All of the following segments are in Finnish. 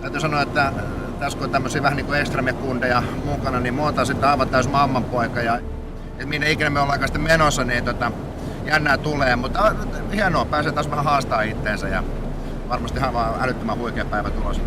täytyy sanoa, että tässä kun on tämmöisiä vähän niin kuin ekstremikundeja mukana, niin me oltaan sitten aivan täys mammanpoika. Ja minne ikinä me ollaan sitten menossa, niin jännää tulee. Mutta hienoa, pääsee taas vähän haastaa itteensä ja varmasti ihan vaan älyttömän huikea päivä tulossa.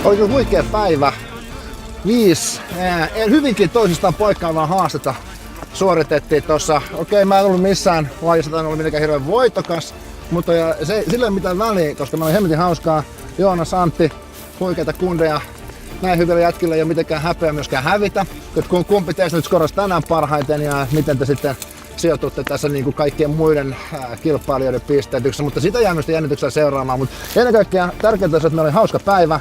Oli kyllä huikea päivä. 5 hyvinkin toisistaan poikkeavaa haastetta suoritettiin tuossa. Okei, mä en ollut missään lajissa, en ollut mitenkään hirveän voitokas, mutta se, sillä ei mitään väliä, koska mä olin hemmetin hauskaa. Joonas, Antti, huikeita kundeja. Näin hyvillä jätkillä ei ole mitenkään häpeä myöskään hävitä. Kumpi teistä nyt skorasi tänään parhaiten ja miten te sitten sijoitutte tässä niin kuin kaikkien muiden kilpailijoiden pisteytyksessä, mutta sitä jää myös jännityksellä seuraamaan. Mutta ennen kaikkea tärkeintä on, että meillä oli hauska päivä.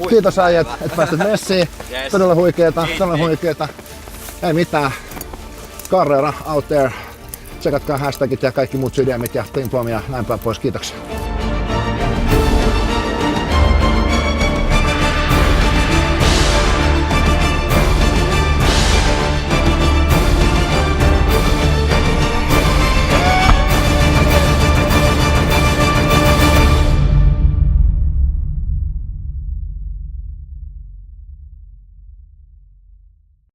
Kiitos äijät, että päästet messiin. Todella huikeeta, todella huikeeta. Ei mitään. Carrera out there. Tsekatkaa hashtagit ja kaikki muut sydämit ja ping-pong ja näin päin pois. Kiitoksia.